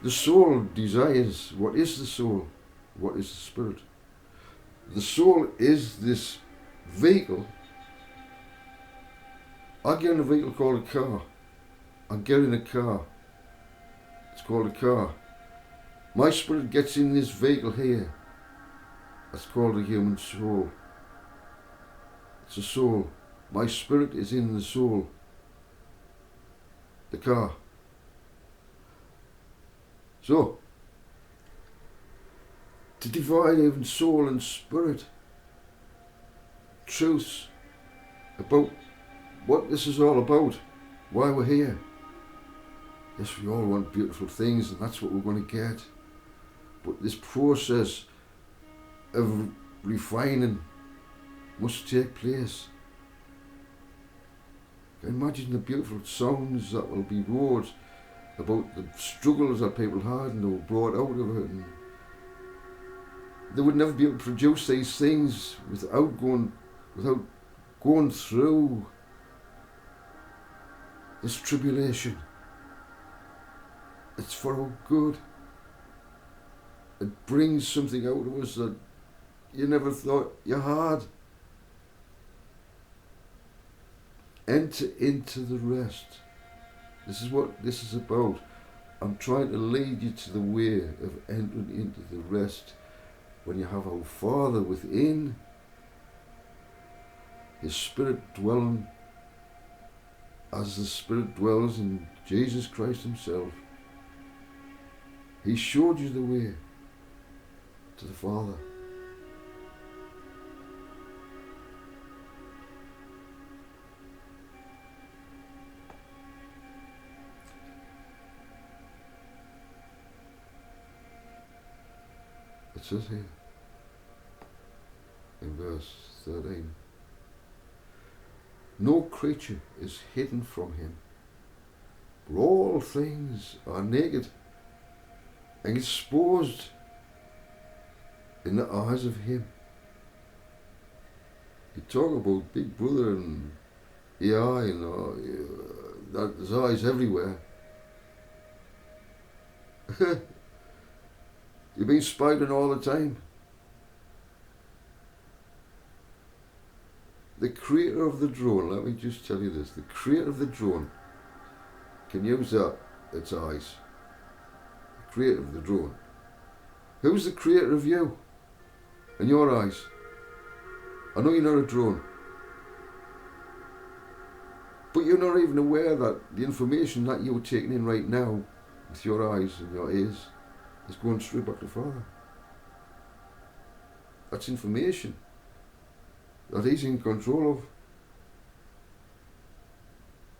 The soul desires. What is the soul? What is the spirit? The soul is this vehicle. I get in a vehicle called a car. I get in a car. It's called a car. My spirit gets in this vehicle here. That's called a human soul. It's a soul. My spirit is in the soul. The car. So, to divide even soul and spirit, truths about what this is all about, why we're here. Yes, we all want beautiful things, and that's what we're going to get. But this process of refining must take place. Imagine the beautiful songs that will be wrote about the struggles that people had and they were brought out of it. And they would never be able to produce these things without going through this tribulation. It's for our good. It brings something out of us that you never thought you had. Enter into the rest. This is what this is about. I'm trying to lead you to the way of entering into the rest. When you have our Father within, His Spirit dwelling as the Spirit dwells in Jesus Christ Himself. He showed you the way to the Father. It says here in verse 13, no creature is hidden from Him, but all things are naked and exposed in the eyes of Him. You talk about Big Brother and AI and that there's eyes everywhere. You're being spied on all the time. The creator of the drone, let me just tell you this, the creator of the drone can use its eyes. The creator of the drone. Who's the creator of you and your eyes? I know you're not a drone, but you're not even aware that the information that you're taking in right now with your eyes and your ears is going straight back to Father. That's information that He's in control of.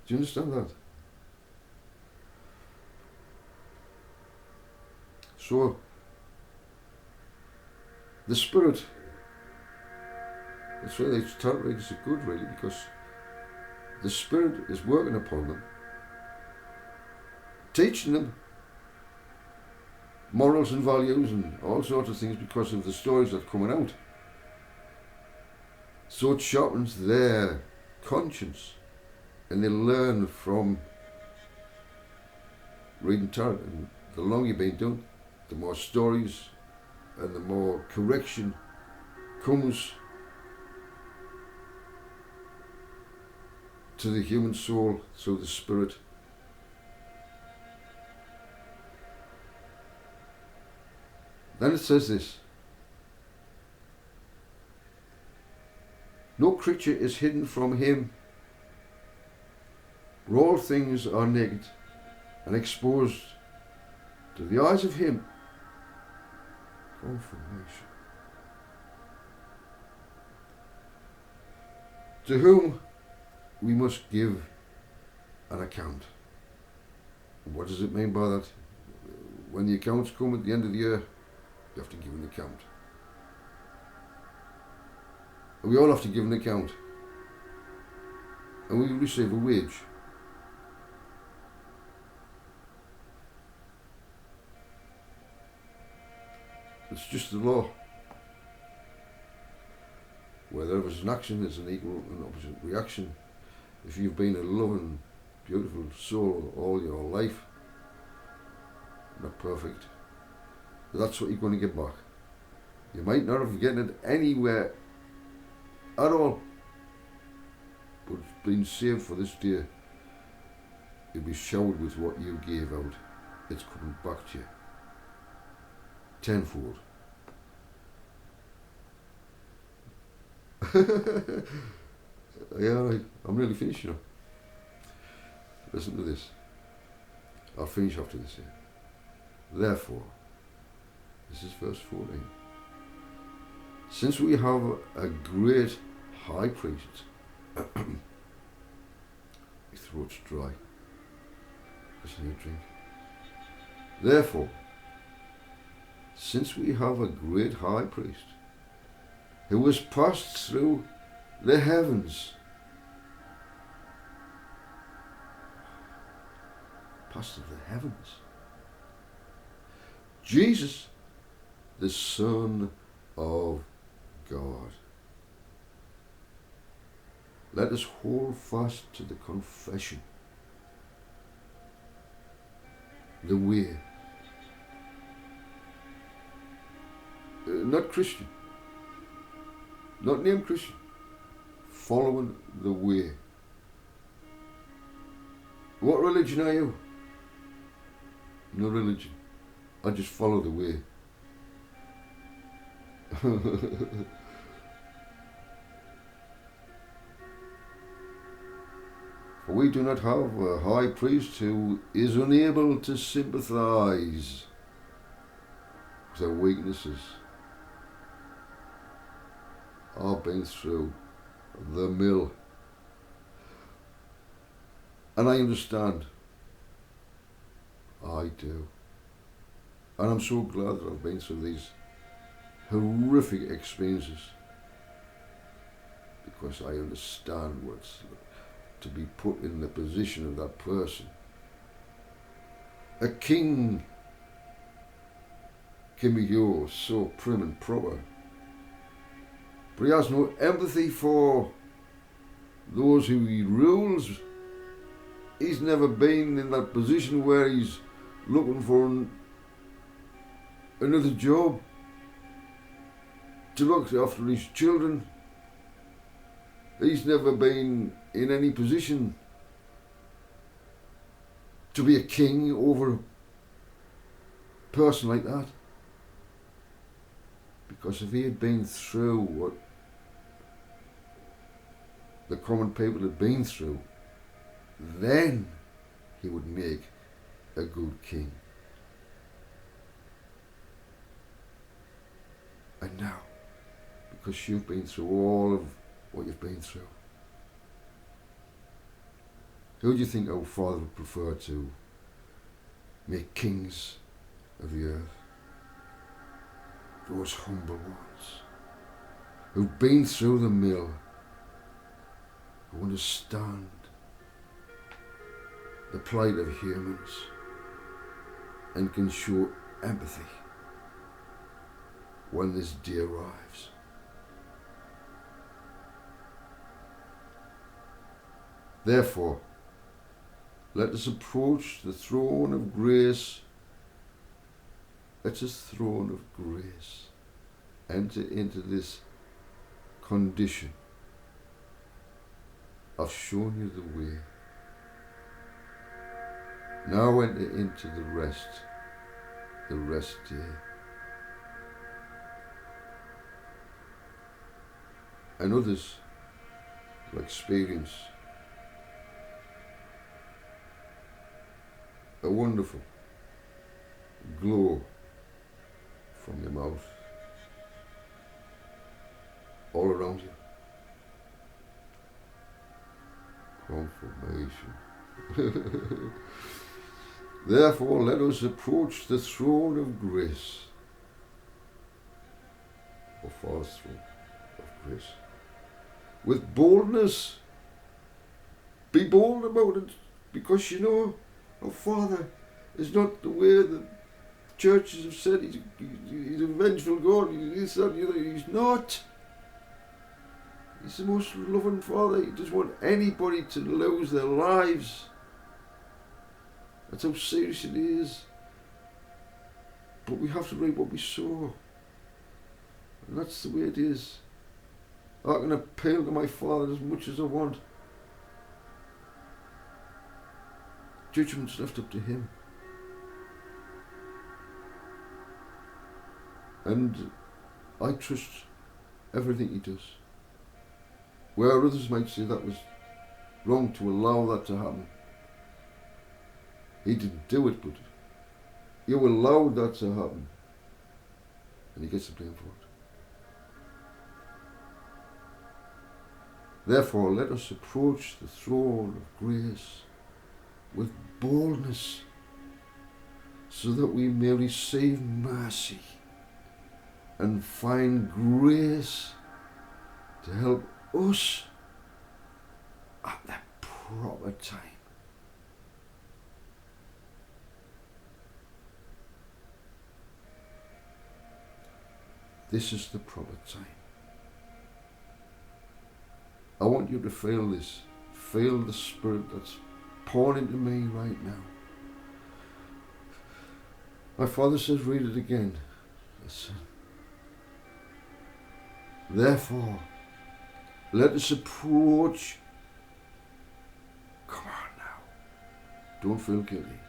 Do you understand that? So, the Spirit, that's why it's terrible, it's good really, because the Spirit is working upon them, teaching them morals and values and all sorts of things because of the stories that are coming out. So it sharpens their conscience and they learn from reading Tarot. And the longer you've been doing, the more stories and the more correction comes to the human soul through the Spirit. Then it says this, no creature is hidden from Him, for all things are naked and exposed to the eyes of Him. Confirmation. To whom we must give an account. What does it mean by that? When the accounts come at the end of the year, you have to give an account. And we all have to give an account. And we receive a wage. It's just the law. Where there is an action, there's an equal and opposite reaction. If you've been a loving, beautiful soul all your life, not perfect. That's what you're going to get back. You might not have gotten it anywhere at all, but being saved for this day, you'll be showered with what you gave out. It's coming back to you tenfold. Yeah, right. I'm nearly finished now. Listen to this. I'll finish after this here. Therefore, this is verse 14. Since we have a great high priest, his throat's dry. Listen, you drink. Therefore, since we have a great high priest who has passed through the heavens, passed through the heavens, Jesus, the Son of God. Let us hold fast to the confession, the way. Not Christian, not named Christian, following the way. What religion are you? No religion. I just follow the way. For we do not have a high priest who is unable to sympathize with our weaknesses. I've been through the mill, and I understand. I do. And I'm so glad that I've been through these horrific experiences, because I understand what's to be put in the position of that person. A king can be yours, so prim and proper, but he has no empathy for those who he rules. He's never been in that position where he's looking for another job to look after his children. He's never been in any position to be a king over a person like that. Because if he had been through what the common people had been through, then he would make a good king. And now, because you've been through all of what you've been through, who do you think our Father would prefer to make kings of the earth? Those humble ones who've been through the mill, who understand the plight of humans and can show empathy when this day arrives. Therefore, let us approach the throne of grace. Let us, throne of grace, enter into this condition. I've shown you the way. Now enter into the rest day. And others will experience a wonderful glow from your mouth all around you. Confirmation. Therefore, let us approach the throne of grace, or Father's throne of grace, with boldness. Be bold about it, because you know our Father is not the way the churches have said he's a vengeful God. He's not. He's the most loving Father. He doesn't want anybody to lose their lives. That's how serious it is. But we have to reap what we sow. And that's the way it is. I can appeal to my Father as much as I want. Judgment's left up to Him. And I trust everything He does. Where others might say that was wrong to allow that to happen. He didn't do it, but you allowed that to happen. And He gets the blame for it. Therefore, let us approach the throne of grace with boldness, so that we may receive mercy and find grace to help us at the proper time. This is the proper time. I want you to feel this. Feel the Spirit that's pouring into me right now. My Father says, read it again. Listen. Therefore, let us approach. Come on now. Don't feel guilty.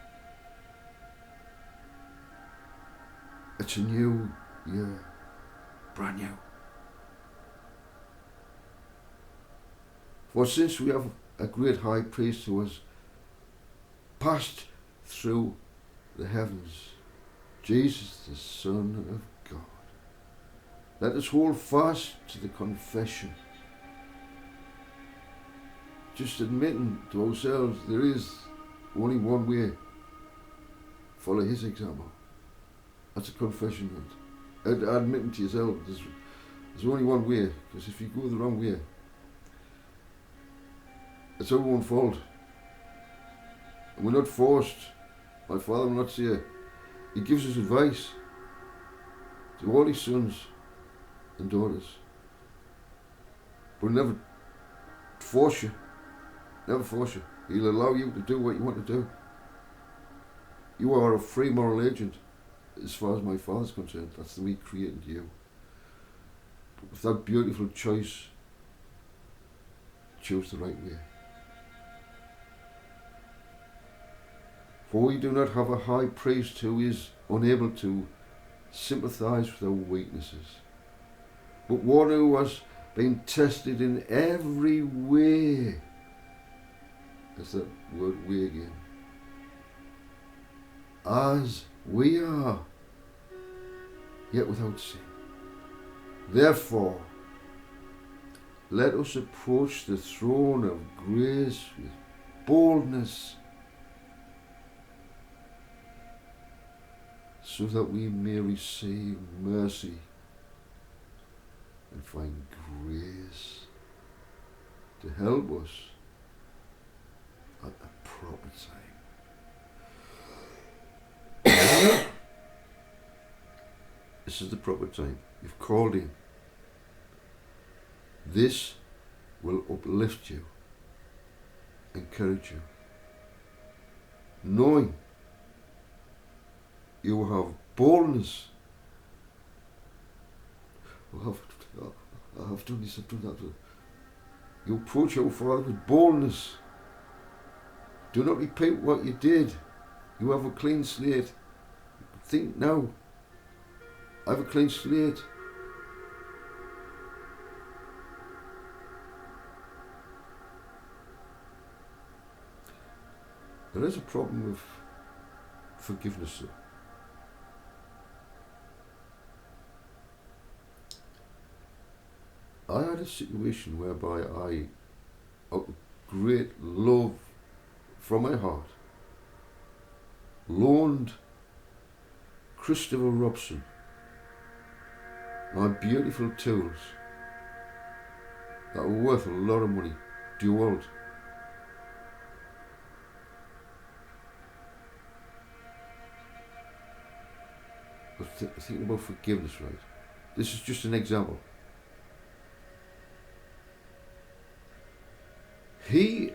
It's a new year. Brand new. For since we have a great high priest who has passed through the heavens, Jesus, the Son of God, let us hold fast to the confession. Just admitting to ourselves there is only one way. Follow His example. That's a confession. Admitting to yourself there's only one way, because if you go the wrong way, it's our own fault. And we're not forced. My Father will not say. He gives us advice to all His sons and daughters. But He'll never force you. Never force you. He'll allow you to do what you want to do. You are a free moral agent as far as my Father's concerned. That's the way He created you. But with that beautiful choice, choose the right way. For we do not have a high priest who is unable to sympathize with our weaknesses, but one who has been tested in every way. That's that word way again. As we are, yet without sin. Therefore, let us approach the throne of grace with boldness, so that we may receive mercy and find grace to help us at the proper time. This is the proper time. You've called in. This will uplift you, encourage you, knowing you have boldness. I have done this, I've done that. You approach your Father with boldness. Do not repeat what you did. You have a clean slate. Think now. I have a clean slate. There is a problem with forgiveness, though. I had a situation whereby I, out of great love from my heart, loaned Christopher Robson my beautiful tools that were worth a lot of money. DeWalt. But thinking about forgiveness, right? This is just an example. He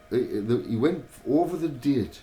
went over the date